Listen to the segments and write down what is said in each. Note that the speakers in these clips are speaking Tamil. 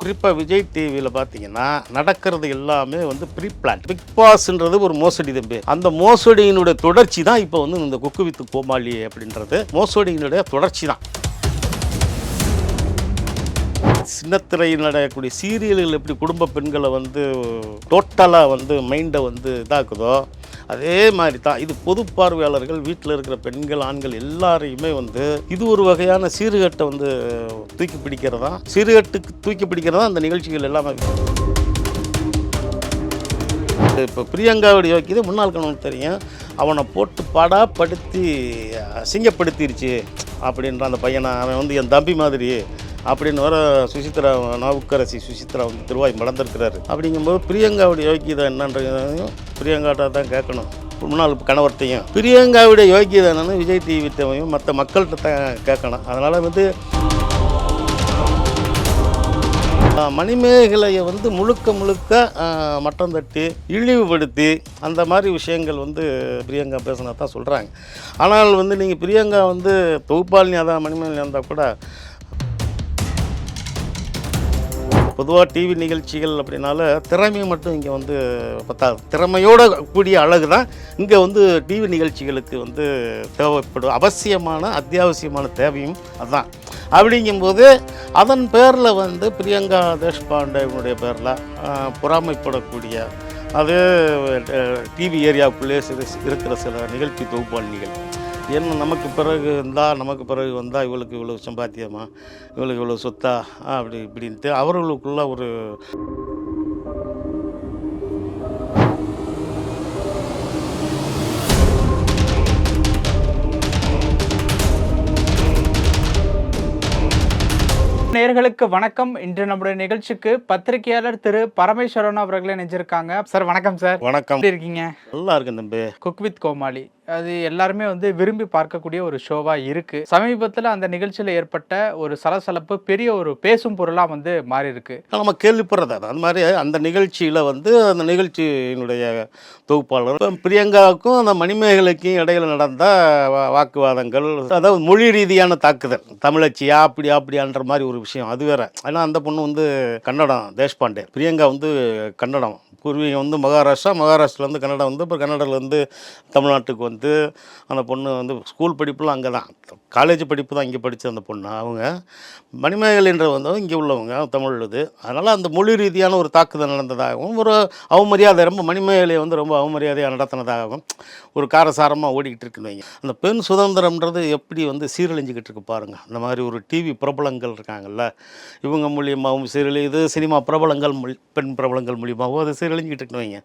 குறிப்பாக விஜய் டிவியில் பார்த்தீங்கன்னா நடக்கிறது எல்லாமே வந்து ப்ரீ பிளான். பிக் பாஸ்ன்றது ஒரு மோசடி தம்பி. அந்த மோசடியினுடைய தொடர்ச்சி தான் இப்போ வந்து இந்த குக்கு வித்து கோமாளி அப்படின்றது மோசடியினுடைய தொடர்ச்சி தான். சின்னத்திரையில் நடக்கக்கூடிய சீரியல்கள் எப்படி குடும்ப பெண்களை வந்து டோட்டலாக வந்து மைண்டை வந்து இதாக்குதோ அதே மாதிரி தான் இது பொது பார்வையாளர்கள் வீட்டில் இருக்கிற பெண்கள் ஆண்கள் எல்லாரையுமே வந்து இது ஒரு வகையான சீர்கட்டை வந்து தூக்கி பிடிக்கிறதா சீர்கட்டுக்கு தூக்கி பிடிக்கிறதா அந்த நிகழ்ச்சிகள் எல்லாமே. இப்போ பிரியங்காவுடைய யோக்கியது முன்னாள் கணவன் தெரியும், அவனை போட்டு படாப்படுத்தி அசிங்கப்படுத்திருச்சு அப்படின்ற அந்த பையனை, அவன் வந்து என் தம்பி மாதிரி அப்படின்னு வர சுசித்ரா நாவுக்கரசி சுசித்ரா வந்து திருவாய் மடந்திருக்கிறாரு. அப்படிங்கும்போது பிரியங்காவுடைய யோக்கியதை என்னன்றதையும் பிரியங்காட்ட தான் கேட்கணும், முன்னாள் கணவர்கிட்டையும். பிரியங்காவுடைய யோக்கியதை என்னன்னு விஜய் டிவிட்டையும் மற்ற மக்கள்கிட்ட தான் கேட்கணும். அதனால் வந்து மணிமேகலையை வந்து முழுக்க மட்டம் தட்டி இழிவுபடுத்தி அந்த மாதிரி விஷயங்கள் வந்து பிரியங்கா பேசினா தான் சொல்கிறாங்க. ஆனால் வந்து நீங்கள் பிரியங்கா வந்து தொகுப்பாளினியாக தான் மணிமேகலை இருந்தால் கூட பொதுவாக டிவி நிகழ்ச்சிகள் அப்படின்னால திறமையை மட்டும் இங்கே வந்து பத்தாது, திறமையோடு கூடிய அழகு தான் இங்கே வந்து டிவி நிகழ்ச்சிகளுக்கு வந்து தேவைப்படும் அவசியமான அத்தியாவசியமான தேவையும் அதுதான். அப்படிங்கும்போது அதன் பேரில் வந்து பிரியங்கா தேஷ்பாண்டேனுடைய பேரில் பொறாமைப்படக்கூடிய அது டிவி ஏரியாவுக்குள்ளே இருக்கிற சில நிகழ்ச்சி தொகுப்பாளினிகள் என்ன நமக்கு பிறகு வந்தால் இவளுக்கு இவ்வளோ சம்பாத்தியமா, இவளுக்கு இவ்வளோ சொத்தா அப்படி இப்படின்ட்டு அவர்களுக்குள்ள ஒரு நேயர்களுக்கு வணக்கம். இன்று நம்முடைய நிகழ்ச்சிக்கு பத்திரிகையாளர் திரு பரமேஸ்வரன் அவர்களை நினைச்சிருக்காங்க. சார் வணக்கம். சார் வணக்கம். எப்படி இருக்கீங்க? நல்லா இருக்கு தம்பி. குக் வித் கோமாளி அது எல்லாருமே வந்து விரும்பி பார்க்கக்கூடிய ஒரு ஷோவா இருக்கு. சமீபத்தில் அந்த நிகழ்ச்சியில் ஏற்பட்ட ஒரு சலசலப்பு பெரிய ஒரு பேசும் பொருளா வந்து மாறி இருக்கு. நம்ம கேள்விப்படுறது அது மாதிரி அந்த நிகழ்ச்சியில் வந்து அந்த நிகழ்ச்சியினுடைய தொகுப்பாளர் பிரியங்காவுக்கும் அந்த மணிமேகலைக்கும் இடையில நடந்த வாக்குவாதங்கள், அதாவது மொழி ரீதியான தாக்குதல், தமிழச்சியா அப்படியான்ற மாதிரி ஒரு விஷயம் அது வேற. ஏன்னா அந்த பொண்ணு வந்து கன்னடம் தேஷ்பாண்டே, பிரியங்கா வந்து கன்னடம், பூர்வீகம் வந்து மகாராஷ்டிராலேருந்து கன்னடம் வந்து இப்போ கன்னடாலேருந்து தமிழ்நாட்டுக்கு வந்து அந்த பொண்ணு வந்து ஸ்கூல் படிப்புலாம் அங்கே தான், காலேஜ் படிப்பு தான் இங்கே படித்த அந்த பொண்ணு. அவங்க மணிமேகலைன்ற வந்து இங்கே உள்ளவங்க தமிழுது. அதனால் அந்த மொழி ரீதியான ஒரு தாக்குதல் நடந்ததாகவும் ஒரு அவமரியாதை, ரொம்ப மணிமேகலையை வந்து ரொம்ப அவமரியாதையாக நடத்தினதாகவும் ஒரு காரசாரமாக ஓடிக்கிட்டு இருக்குன்னு வைங்க. அந்த பெண் சுதந்திரம்ன்றது எப்படி வந்து சீரழிஞ்சிக்கிட்டு இருக்கு பாருங்கள். அந்த மாதிரி ஒரு டிவி பிரபலங்கள் இருக்காங்கல்ல, இவங்க மூலியமாகவும் சீரழியுது, சினிமா பிரபலங்கள் பெண் பிரபலங்கள் மூலியமாகவும் அது சீரழிஞ்சிக்கிட்டு இருக்குன்னு வைங்க.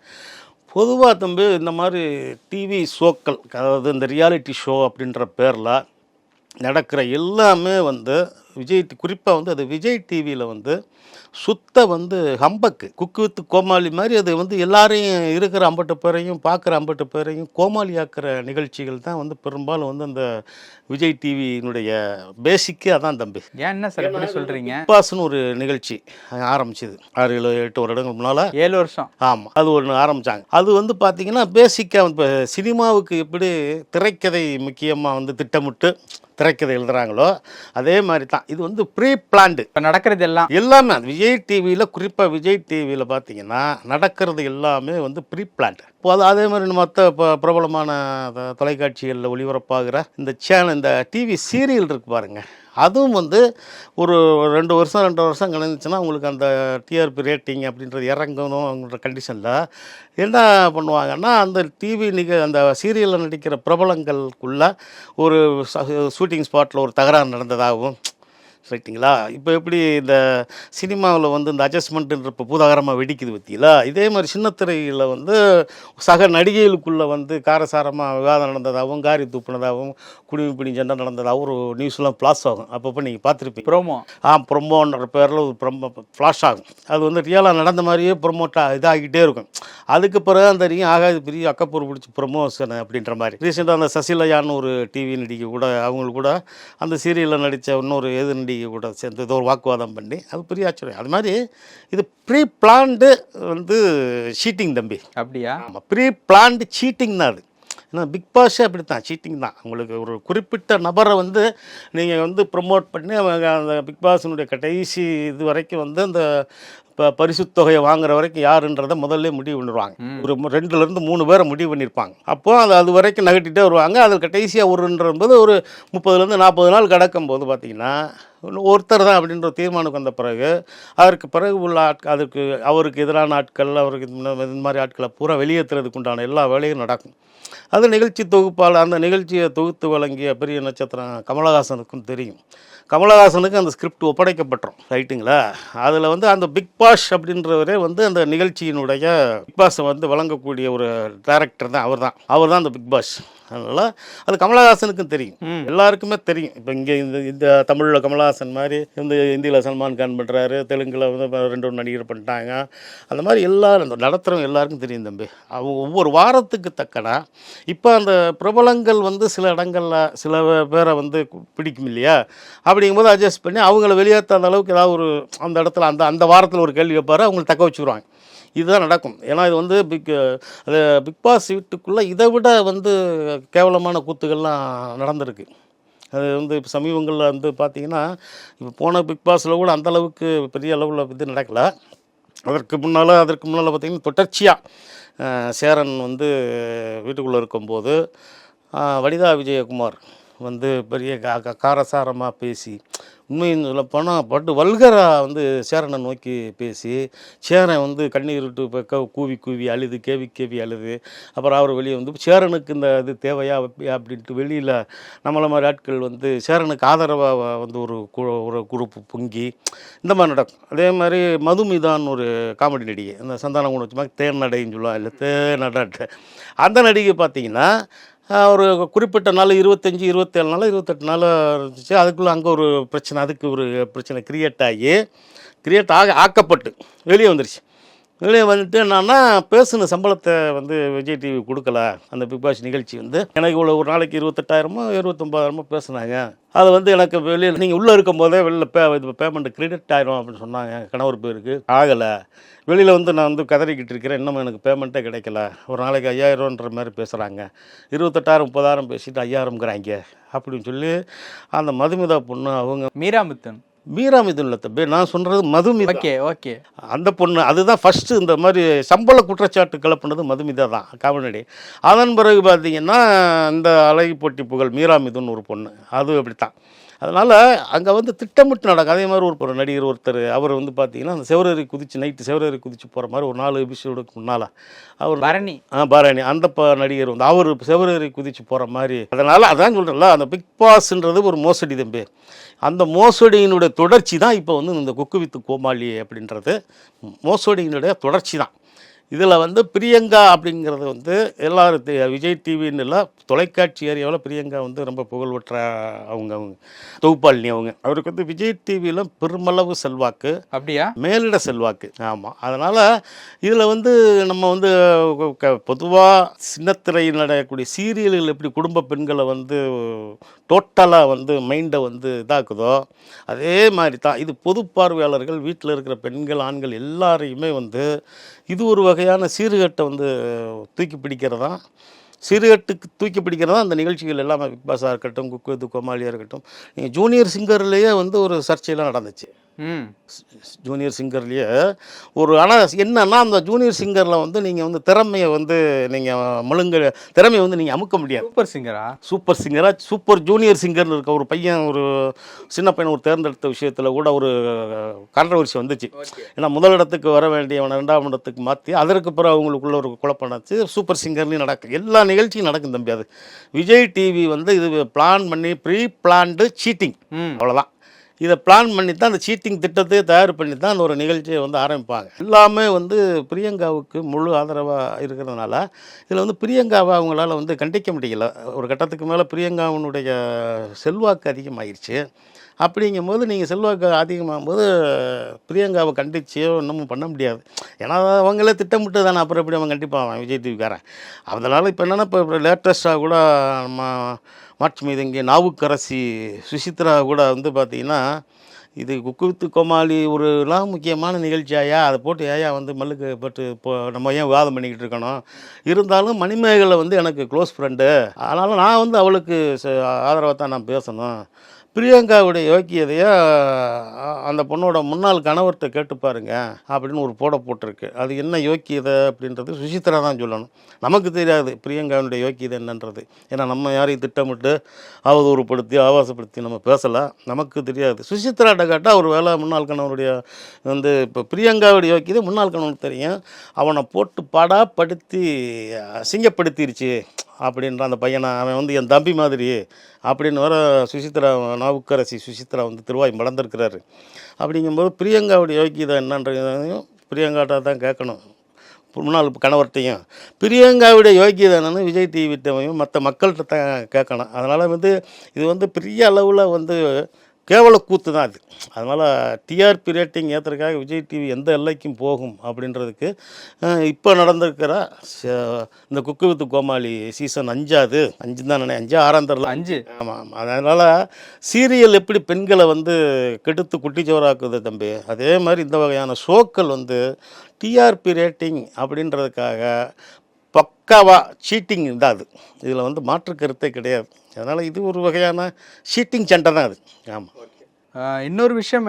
பொதுவாக தம்பி இந்த மாதிரி டிவி ஷோக்கள், அதாவது இந்த ரியாலிட்டி ஷோ அப்படின்ற பேரில் நடக்கிற எல்லாமே வந்து குறிப்பாக வந்து அது விஜய் டிவியில் வந்து சுத்த வந்து ஹம்பக்கு குக்கு வித்து கோமாளி மாதிரி அது வந்து எல்லாரையும் இருக்கிற 50 பேரையும் பார்க்குற 50 பேரையும் கோமாளியாக்குற நிகழ்ச்சிகள் தான் வந்து பெரும்பாலும் வந்து அந்த விஜய் டிவியினுடைய பேசிக்கே அதான் தம்பி. என்ன சார் எப்படி சொல்றீங்க? பாஸ்னு ஒரு நிகழ்ச்சி ஆரம்பிச்சது 6-7-8 வருடங்கள் முன்னால், 7 வருஷம். ஆமாம், அது ஒன்று ஆரம்பித்தாங்க. அது வந்து பார்த்திங்கன்னா பேசிக்காக இப்போ சினிமாவுக்கு எப்படி திரைக்கதை முக்கியமாக வந்து திட்டமிட்டு திரைக்கதை எழுதுகிறாங்களோ அதே மாதிரி தான் இது வந்து ப்ரீ பிளான்டு. இப்போ நடக்கிறது எல்லாமே விஜய் டிவியில், குறிப்பாக விஜய் டிவியில் பார்த்தீங்கன்னா நடக்கிறது எல்லாமே வந்து ப்ரீ பிளான்டு. இப்போ அதே மாதிரி மற்ற பிரபலமான தொலைக்காட்சிகளில் ஒளிபரப்பாகிற இந்த சேனல், இந்த டிவி சீரியல் இருக்குது பாருங்கள், அதுவும் வந்து ஒரு 2 வருஷம் கழிஞ்சிச்சுன்னா உங்களுக்கு அந்த டிஆர்பி ரேட்டிங் அப்படின்றது இறங்கணுங்கிற கண்டிஷனில் என்ன பண்ணுவாங்கன்னா அந்த அந்த சீரியலில் நடிக்கிற பிரபலங்களுக்குள்ள ஒரு ஷூட்டிங் ஸ்பாட்டில் ஒரு தகராறு நடந்ததாகவும், ரைட்டுங்களா? இப்போ எப்படி இந்த சினிமாவில் வந்து இந்த அட்ஜஸ்ட்மெண்ட்டுன்ற இப்போ பூதாகரமாக வெடிக்குது பற்றிங்களா, இதே மாதிரி சின்னத்திரையில் வந்து சக நடிகைகளுக்குள்ளே வந்து காரசாரமாக விவாதம் நடந்ததாகவும், காரி தூப்பினதாகவும், குடிமை பிடி சண்டை நடந்ததாகவும் ஒரு நியூஸ்லாம் ஃப்ளாஷ் ஆகும். அப்பப்போ நீங்கள் பார்த்துருப்பீங்க. ப்ரொமோன்ற பேரில் ஒரு ஃப்ளாஷ் ஆகும். அது வந்து ரியலாக நடந்த மாதிரியே இதாகிட்டே இருக்கும். அதுக்கு பிறகு அந்த ஆகாது பெரிய அக்கப்பூர் பிடிச்சி ப்ரொமோஷன் அப்படின்ற மாதிரி. ரீசெண்டாக அந்த சசிலயான்னு ஒரு டிவி நடிகை கூட அவங்களுக்கு கூட அந்த சீரியலில் நடித்த இன்னொரு நடிகை கூட சேர்ந்து ஏதோ ஒரு வாக்குவாதம் பண்ணி அது பெரிய ஆச்சரியம். அது மாதிரி இது ப்ரீ பிளான்டு வந்து சீட்டிங் தம்பி. அப்படியா? ஆமாம், ப்ரீ பிளான்டு சீட்டிங் தான் அது. ஏன்னா பிக் பாஸே அப்படி தான், சீட்டிங் தான். உங்களுக்கு ஒரு குறிப்பிட்ட நபரை வந்து நீங்கள் வந்து ப்ரொமோட் பண்ணி அவங்க அந்த பிக் பாஸினுடைய கடைசி இது வரைக்கும் வந்து அந்த பரிசுத் தொகையை வாங்குற வரைக்கும் யாருன்றதை முதல்ல முடிவு பண்ணிடுவாங்க. ஒரு 2லேருந்து 3 பேரை முடிவு பண்ணியிருப்பாங்க. அப்போது அது வரைக்கும் நகட்டிகிட்டே வருவாங்க. அதில் கடைசியாக ஒருன்றபோது ஒரு 30லேருந்து 40 நாள் கடக்கும் போது பார்த்திங்கன்னா ஒருத்தர் தான் அப்படின்ற தீர்மானம் வந்த பிறகு அதற்கு பிறகு உள்ள அதுக்கு அவருக்கு எதிரான ஆட்கள், அவருக்கு இந்த மாதிரி ஆட்களை பூரா வெளியேற்றுறதுக்கு உண்டான எல்லா வேலையும் நடக்கும். அது நிகழ்ச்சி தொகுப்பாளர், அந்த நிகழ்ச்சியை தொகுத்து வழங்கிய பெரிய நட்சத்திரம் கமலஹாசனுக்கும் தெரியும். கமலஹாசனுக்கு அந்த ஸ்கிரிப்ட் ஒப்படைக்கப்பட்டுரும், ரைட்டுங்களா? அதில் வந்து அந்த பிக் பாஸ் அப்படின்றவரே வந்து அந்த நிகழ்ச்சியினுடைய பிக் பாஸை வந்து வழங்கக்கூடிய ஒரு டைரக்டர் தான் அவர் தான் அந்த பிக் பாஸ். அதனால் அது கமலஹாசனுக்கும் தெரியும், எல்லாருக்குமே தெரியும். இப்போ இங்கே இந்த தமிழில் கமலஹாசன் மாதிரி இந்த ஹிந்தியில் சல்மான் கான் பண்ணுறாரு, தெலுங்கில் வந்து 2 நடிகர் பண்ணிட்டாங்க. அந்த மாதிரி எல்லாரும் நடத்துகிறவங்க எல்லாருக்கும் தெரியும் தம்பி. அவங்க ஒவ்வொரு வாரத்துக்கு தக்கன இப்போ அந்த பிரபலங்கள் வந்து சில இடங்களில் சில பேரை வந்து பிடிக்கும் இல்லையா, அப்படிங்கும்போது அட்ஜஸ்ட் பண்ணி அவங்கள வெளியேற்றாத அளவுக்கு ஏதாவது ஒரு அந்த இடத்துல அந்த வாரத்தில் ஒரு கேள்வி வைப்பார், அவங்களை தக்க வச்சுருவாங்க. இதுதான் நடக்கும். ஏன்னா இது வந்து பிக் பாஸ் வீட்டுக்குள்ளே இதை விட வந்து கேவலமான கூத்துகள்லாம் நடந்திருக்கு. அது வந்து இப்போ சமீபங்களில் வந்து பார்த்திங்கன்னா, இப்போ போன பிக் பாஸில் கூட அந்தளவுக்கு பெரிய அளவில் இது நடக்கலை. அதற்கு முன்னால் பார்த்திங்கன்னா தொடர்ச்சியாக சேரன் வந்து வீட்டுக்குள்ளே இருக்கும்போது வனிதா விஜயகுமார் வந்து பெரிய காரசாரமாக பேசி, உண்மைன்னு சொல்லப்போனால் பட்டு வல்கராக வந்து சேரனை நோக்கி பேசி, சேரன் வந்து கண்ணீர் விட்டு கூவி கேவி அழுது, அப்புறம் அவர் வெளியே வந்து சேரனுக்கு இந்த இது தேவையா அப்படின்ட்டு வெளியில் நம்மளை மாதிரி ஆட்கள் வந்து சேரனுக்கு ஆதரவாக வந்து ஒரு குரூப் பொங்கி இந்த மாதிரி நடக்கும். அதே மாதிரி மதுமிதான் ஒரு காமெடி நடிகை, அந்த சந்தானம் கூட வச்சு மாதிரி தேர்நடைன்னு சொல்லுவாங்க, இல்லை தேர்நடை, அந்த நடிகை பார்த்திங்கன்னா ஒரு குறிப்பிட்ட நாள் 25, 27 நாள் 28 நாள் இருந்துச்சு. அதுக்குள்ளே அங்கே ஒரு பிரச்சனை, அதுக்கு ஒரு பிரச்சனை கிரியேட் ஆக்கப்பட்டு வெளியே வந்துருச்சு. வெளியே வந்துட்டு என்னன்னா, பேசுன சம்பளத்தை வந்து விஜய் டிவி கொடுக்கல. அந்த பிக் பாஸ் நிகழ்ச்சி வந்து எனக்கு இவ்வளோ ஒரு நாளைக்கு 28,000மோ 29,000மோ பேசுனாங்க. அது வந்து எனக்கு வெளியில் நீங்கள் உள்ளே இருக்கும்போதே வெளியில் பேமெண்ட் கிரெடிட் ஆயிரும் அப்படின்னு சொன்னாங்க. கணவர் பேருக்கு ஆகலை. வெளியில் வந்து நான் வந்து கதறிக்கிட்டு இருக்கிறேன், இன்னமும் எனக்கு பேமெண்ட்டே கிடைக்கல. ஒரு நாளைக்கு 5,000ன்ற மாதிரி பேசுகிறாங்க. 28,000 30,000 பேசிட்டு 5,000ங்கிறாங்க அப்படின்னு சொல்லி அந்த மதுமிதா பொண்ணு, அவங்க மீராமிதுன் இல்லை தம்பி, நான் சொல்கிறது மதுமிதா. ஓகே அந்த பொண்ணு அதுதான் ஃபஸ்ட்டு இந்த மாதிரி சம்பள குற்றச்சாட்டு கிளப்புனது மதுமிதா தான், காமெடி. அதன் பிறகு பார்த்திங்கன்னா இந்த அழகி போட்டி புகழ் மீராமிதுன் ஒரு பொண்ணு, அது அப்படித்தான். அதனால் அங்கே வந்து திட்டமிட்டு நடக்கும். அதே மாதிரி ஒரு நடிகர் ஒருத்தர், அவர் வந்து பார்த்திங்கன்னா அந்த செவரேறி குதிச்சு நைட்டு செவரேறி குதிச்சு போகிற மாதிரி ஒரு 4 எபிசோடுக்கு முன்னால் அவர் பரணி அந்த நடிகர் வந்து அவர் செவரேறி குதிச்சு போகிற மாதிரி. அதனால் அதான் சொல்கிறேன்ல, அந்த பிக் பாஸ்ன்றது ஒரு மோசடி தம்பி. அந்த மோசடியினுடைய தொடர்ச்சி தான் இப்போ வந்து இந்த குக்கு வித்து கோமாளி அப்படின்றது மோசடியினுடைய தொடர்ச்சி தான். இதில் வந்து பிரியங்கா அப்படிங்கிறது வந்து எல்லாரும் விஜய் டிவின்னு இல்லை, தொலைக்காட்சி ஏரியாவில் பிரியங்கா வந்து ரொம்ப புகழ்பெற்ற அவங்க தொகுப்பாளினி. அவருக்கு வந்து விஜய் டிவியில் பெருமளவு செல்வாக்கு, அப்படியா மேலிட செல்வாக்கு. ஆமாம். அதனால் இதில் வந்து நம்ம வந்து பொதுவாக சின்னத்திரையில் நடக்கக்கூடிய சீரியல்கள் எப்படி குடும்ப பெண்களை வந்து டோட்டலாக வந்து மைண்டை வந்து இதாக்குதோ, அதே மாதிரி தான் இது பொது பார்வையாளர்கள் வீட்டில் இருக்கிற பெண்கள் ஆண்கள் எல்லாரையுமே வந்து இது ஒரு வகையான சீர்கேட்டை வந்து தூக்கி பிடிக்கிறதா, சீர்கேட்டுக்கு தூக்கி பிடிக்கிறதா அந்த நிகழ்ச்சிகள் எல்லாமே. பிக் பாஸாக இருக்கட்டும், குக்கு வித்து கோமாளியாக இருக்கட்டும், நீங்கள் ஜூனியர் சிங்கர்லேயே வந்து ஒரு சர்ச்சையெல்லாம் நடந்துச்சு. ஜூனியர் சிங்கர்லேயே ஒரு, ஆனால் என்னன்னா அந்த ஜூனியர் சிங்கரில் வந்து நீங்கள் வந்து திறமையை வந்து நீங்கள் திறமையை வந்து நீங்கள் அமுக்க முடியாது. சூப்பர் சிங்கரா சூப்பர் ஜூனியர் சிங்கர்னு இருக்க ஒரு பையன், ஒரு சின்ன பையன் ஒரு தேர்ந்தெடுத்த விஷயத்தில் கூட ஒரு கான்ட்ரவர்சி வந்துச்சு. ஏன்னா முதலிடத்துக்கு வர வேண்டியவனை 2ஆம் இடத்துக்கு மாற்றி அதற்கு பிறகு அவங்களுக்குள்ள ஒரு குழப்பம் நடந்துச்சு. சூப்பர் சிங்கர்லேயும் நடக்கும், எல்லா நிகழ்ச்சியும் நடக்கும் தம்பி. அது விஜய் டிவி வந்து இது பிளான் பண்ணி ப்ரீ பிளான்டு சீட்டிங், அவ்வளோதான். இதை பிளான் பண்ணி தான் அந்த சீட்டிங் திட்டத்தையே தயார் பண்ணி தான் அந்த ஒரு நிகழ்ச்சியை வந்து ஆரம்பிப்பாங்க. எல்லாமே வந்து பிரியங்காவுக்கு முழு ஆதரவாக இருக்கிறதுனால இதில் வந்து பிரியங்காவை அவங்களால வந்து கண்டிக்க முடியல. ஒரு கட்டத்துக்கு மேலே பிரியங்காவினுடைய செல்வாக்கு அதிகமாகிடுச்சு. அப்படிங்கும்போது நீங்கள் செல்வாக்கு அதிகமாகும்போது பிரியங்காவை கண்டிச்சியோ இன்னமும் பண்ண முடியாது. ஏன்னா அவங்களே திட்டமிட்டு தானே, அப்புறம் எப்படி அவன் கண்டிப்பாக விஜய் டிவிக்காரன். அதனால் இப்போ என்னென்னா, இப்போ லேட்டஸ்ட்டாக கூட நம்ம மாட்சி மீது இங்கே நாவுக்கரசி சுசித்ரா கூட வந்து பார்த்திங்கன்னா இது குக்கு வித்து கோமாளி ஒருலாம் முக்கியமான நிகழ்ச்சியாயா, அதை போட்டு ஏயா வந்து மல்லுக்கு போட்டு இப்போ நம்ம ஏன் விவாதம் பண்ணிக்கிட்டு இருக்கணும். இருந்தாலும் மணிமேகலை வந்து எனக்கு க்ளோஸ் ஃப்ரெண்டு, அதனால் நான் வந்து அவளுக்கு ஆதரவாக தான் நான் பேசணும். பிரியங்காவுடைய யோக்கியதையை அந்த பொண்ணோட முன்னாள் கணவர்கிட்ட கேட்டு பாருங்க அப்படின்னு ஒரு போட்டிருக்கு. அது என்ன யோக்கியதை அப்படின்றது சுசித்ரா தான் சொல்லணும். நமக்கு தெரியாது பிரியங்காவுடைய யோக்கியதை என்னன்றது. ஏன்னா நம்ம யாரையும் திட்டமிட்டு அவதூறுப்படுத்தி ஆபாசப்படுத்தி நம்ம பேசலை, நமக்கு தெரியாது. சுசித்ராட்ட கேட்டால் ஒரு வேளை முன்னாள் கணவருடைய வந்து இப்போ பிரியங்காவுடைய யோக்கியதை முன்னாள் கணவனுக்கு தெரியும். அவனை போட்டு படாப்படுத்தி அசிங்கப்படுத்திருச்சு அப்படின்ற அந்த பையனை, அவன் வந்து என் தம்பி மாதிரி அப்படின்னு வர சுசித்ரா, நாவுக்கரசி சுசித்ரா வந்து திருவாய் மலர்ந்திருக்கிறாரு. அப்படிங்கும்போது பிரியங்காவுடைய யோக்கியதை என்னன்றதையும் பிரியங்காட்ட தான் கேட்கணும், முன்னாள் கணவர்கிட்டையும். பிரியங்காவுடைய யோக்கியதை என்னன்னு விஜய் டிவிட்டையும் மற்ற மக்கள்கிட்ட தான் கேட்கணும். அதனால் வந்து இது வந்து பெரிய அளவில் வந்து கேவல கூத்து தான் அது. அதனால் டிஆர்பி ரேட்டிங் ஏற்றுறதுக்காக விஜய் டிவி எந்த எல்லைக்கும் போகும் அப்படின்றதுக்கு இப்போ நடந்திருக்கிற இந்த குக்கு வித்து கோமாளி சீசன் 5 தான் நினைக்கிறேன், 5 6 தெரியல 5. ஆமாம். அதனால் சீரியல் எப்படி பெண்களை வந்து கெடுத்து குட்டிச்சோறாக்குது தம்பி, அதே மாதிரி இந்த வகையான ஷோக்கள் வந்து டிஆர்பி ரேட்டிங் அப்படின்றதுக்காக பக்காவாக சீட்டிங் தான் அது. இதில் வந்து மாற்று கருத்தே கிடையாது. அதனால் இது ஒரு வகையான சீட்டிங் சண்டை தான் அது. ஆமாம். இன்னொரு விஷயம்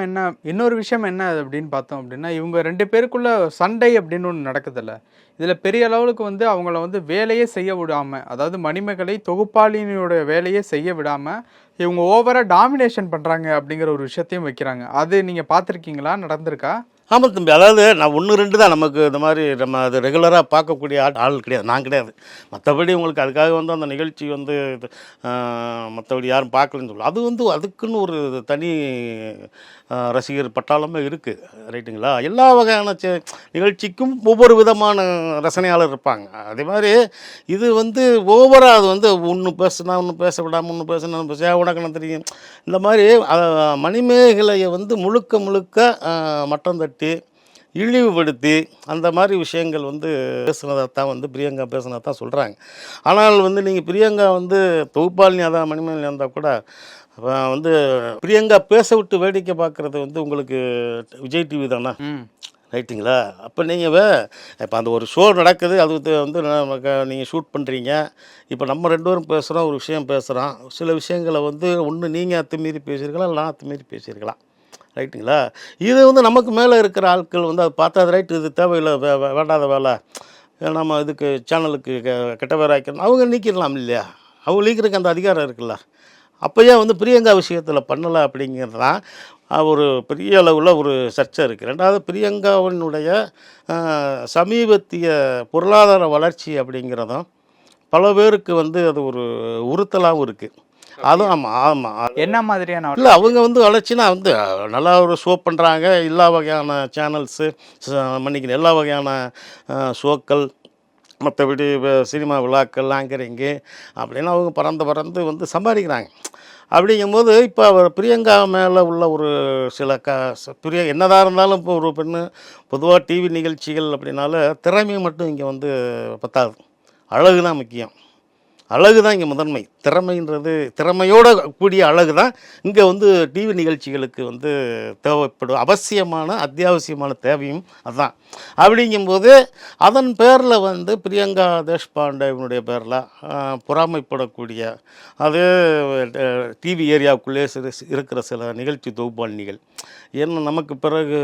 என்ன அப்படின்னு பார்த்தோம் அப்படின்னா, இவங்க 2 பேருக்குள்ள சண்டை அப்படின்னு ஒன்று நடக்குதுல்ல, இதில் பெரிய அளவுக்கு வந்து அவங்கள வந்து வேலையே செய்ய விடாமல், அதாவது மணிமேகலை தொகுப்பாளினியோட வேலையே செய்ய விடாமல் இவங்க ஓவராக டாமினேஷன் பண்ணுறாங்க அப்படிங்கிற ஒரு விஷயத்தையும் வைக்கிறாங்க. அது நீங்கள் பார்த்துருக்கீங்களா, நடந்திருக்கா? ஆமாம் தம்பி, அதாவது நான் 1 2 தான் நமக்கு இந்த மாதிரி நம்ம அது ரெகுலராக பார்க்கக்கூடிய ஆள் கிடையாது, நான் கிடையாது. மற்றபடி உங்களுக்கு அதுக்காக வந்து அந்த நிகழ்ச்சி வந்து மற்றபடி யாரும் பார்க்கலன்னு சொல்லலாம். அது வந்து அதுக்குன்னு ஒரு தனி ரசிகர் பட்டாளமே இருக்குது, ரைட்டுங்களா. எல்லா வகையான நிகழ்ச்சிக்கும் ஒவ்வொரு விதமான ரசனையாளர் இருப்பாங்க. அதே மாதிரி இது வந்து ஓவராக அது வந்து ஒன்று பேசுனா ஒன்று பேச விடாமல், ஒன்று பேசுனா பேச உனக்கு தெரியும். இந்த மாதிரி மணிமேகலையை வந்து முழுக்க மட்டம் தட்டி இழிவுபடுத்தி அந்த மாதிரி விஷயங்கள் வந்து பேசுனதான் வந்து பிரியங்கா பேசுனதான் சொல்கிறாங்க. ஆனால் வந்து நீங்கள் பிரியங்கா வந்து தொகுப்பாளினி அதான் மணிமேகலை இருந்தால் கூட வந்து பிரியங்கா பேச விட்டு வேடிக்கை பார்க்குறது வந்து உங்களுக்கு விஜய் டிவி தானே, ரைட்டுங்களா. அப்போ நீங்கள் இப்போ அந்த ஒரு ஷோ நடக்குது, அது வந்து நீங்கள் ஷூட் பண்ணுறீங்க. இப்போ நம்ம 2 பேரும் பேசுகிறோம், ஒரு விஷயம் பேசுகிறோம். சில விஷயங்களை வந்து ஒன்று நீங்கள் அத்துமீறி பேசியிருக்கலாம், இல்லை நான் அத்துமீறி பேசியிருக்கலாம், ரைட்டுங்களா. இது வந்து நமக்கு மேலே இருக்கிற ஆட்கள் வந்து அதை பார்த்தா அது ரைட்டு, இது தேவையில்லை, வேண்டாத வேலை, நம்ம இதுக்கு சேனலுக்கு கெட்ட பேர் ஆக்கணும், அவங்க நீக்கிடலாம் இல்லையா. அவங்க நீக்கிறதுக்கு அந்த அதிகாரம் இருக்குல்ல. அப்போயே வந்து பிரியங்கா விஷயத்தில் பண்ணலை அப்படிங்கிறது தான் ஒரு பெரிய அளவில் ஒரு சர்ச்சை இருக்குது. 2வது பிரியங்காவினுடைய சமீபத்திய பொருளாதார வளர்ச்சி அப்படிங்கிறதும் பல பேருக்கு வந்து அது ஒரு உறுத்தலாகவும் இருக்குது. அதுவும் ஆமாம். என்ன மாதிரியான இல்லை, அவங்க வந்து வளர்ச்சினா வந்து நல்லா ஒரு ஷோ பண்ணுறாங்க, எல்லா வகையான சேனல்ஸு மன்னிக்கணும், எல்லா வகையான ஷோக்கள், மற்றபடி சினிமா விழாக்கள், ஆங்கரிங்கு அப்படின்னு அவங்க பறந்து வந்து சம்பாதிக்கிறாங்க. அப்படிங்கும்போது இப்போ அவர் பிரியங்கா மேலே உள்ள ஒரு சில என்னதாக இருந்தாலும் இப்போ ஒரு பெண்ணு பொதுவாக டிவி நிகழ்ச்சிகள் அப்படின்னால திறமை மட்டும் இங்கே வந்து பத்தாது, அழகு தான் முக்கியம். அழகு தான் இங்கே முதன்மை. திறமையோடு கூடிய அழகு தான் இங்கே வந்து டிவி நிகழ்ச்சிகளுக்கு வந்து தேவைப்படும் அவசியமான அத்தியாவசியமான தேவையும் அதுதான். அப்படிங்கும்போது அதன் பேரில் வந்து பிரியங்கா தேஷ்பாண்டேவனுடைய பேரில் பொறாமைப்படக்கூடிய அது டிவி ஏரியாவுக்குள்ளே இருக்கிற சில நிகழ்ச்சி தொகுப்பாளினிகள் என்ன நமக்கு பிறகு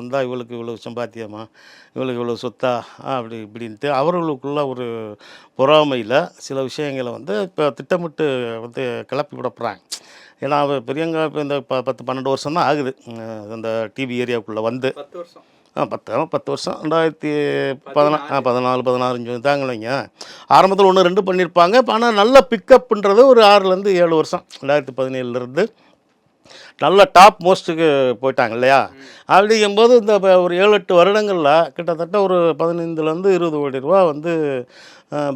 வந்தால் இவளுக்கு இவ்வளோ சம்பாத்தியமா, இவளுக்கு இவ்வளோ சொத்தா அப்படி இப்படின்ட்டு அவர்களுக்குள்ள ஒரு பொறாமையில் சில விஷயங்களை வந்து இப்போ திட்டமிட்டு வந்து கிளப்பி விடப்படுறாங்க. ஏன்னா பிரியங்கா இப்போ இந்த 10-12 வருஷம் தான் ஆகுது அந்த டிவி ஏரியாவுக்குள்ளே வந்து. 10 வருஷம் 10 வருஷம் 2014 15 தாங்கலைங்க. ஆரம்பத்தில் 1 2 பண்ணியிருப்பாங்க. இப்போ ஆனால் நல்ல பிக்கப்புன்றது ஒரு 6லேருந்து 7 வருஷம் 2017 நல்ல டாப் மோஸ்ட்டுக்கு போயிட்டாங்க இல்லையா. அப்படிங்கும்போது இந்த ஒரு 7-8 வருடங்களில் கிட்டத்தட்ட ஒரு 15-20 கோடி ரூபா வந்து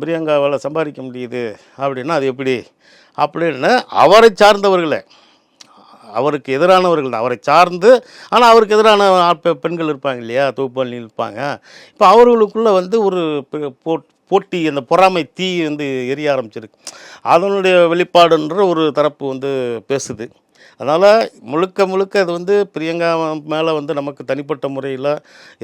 பிரியங்காவால் சம்பாதிக்க முடியுது அப்படின்னா அது எப்படி அப்படின்னு அவரை சார்ந்தவர்களே, அவருக்கு எதிரானவர்கள் தான், அவரை சார்ந்து ஆனால் அவருக்கு எதிரான பெண்கள் இருப்பாங்க இல்லையா, தொகுப்பாளிகள் இருப்பாங்க. இப்போ அவர்களுக்குள்ளே வந்து ஒரு போட்டி, அந்த பொறாமை தீ வந்து எரிய ஆரம்பிச்சிருக்கு. அதனுடைய வெளிப்பாடுன்ற ஒரு தரப்பு வந்து பேசுது. அதனால் முழுக்க முழுக்க அது வந்து பிரியங்கா மேலே வந்து நமக்கு தனிப்பட்ட முறையில்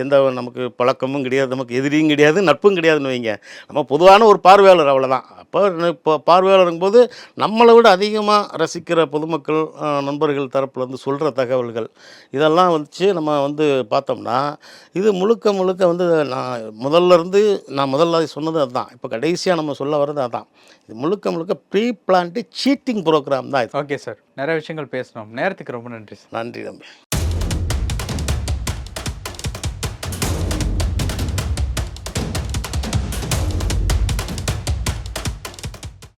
எந்த நமக்கு பழக்கமும் கிடையாது, நமக்கு எதிரியும் கிடையாது, நட்பும் கிடையாதுன்னு வைங்க. நம்ம பொதுவான ஒரு பார்வையாளர் அவ்வளோதான். அப்போ இப்போ பார்வையாளருங்கும்போது நம்மளை விட அதிகமாக ரசிக்கிற பொதுமக்கள் நண்பர்கள் தரப்புலேருந்து சொல்கிற தகவல்கள் இதெல்லாம் வச்சு நம்ம வந்து பார்த்தோம்னா இது முழுக்க முழுக்க வந்து நான் முதல்ல சொன்னது அதுதான். இப்போ கடைசியாக நம்ம சொல்ல வர்றது அதான். இது முழுக்க முழுக்க ப்ரீ பிளான்டு சீட்டிங் ப்ரோக்ராம் தான் இது. Okay sir. நிறைய விஷயங்கள் பேசணும். நேரத்துக்கு ரொம்ப நன்றி சார். நன்றி தம்பி.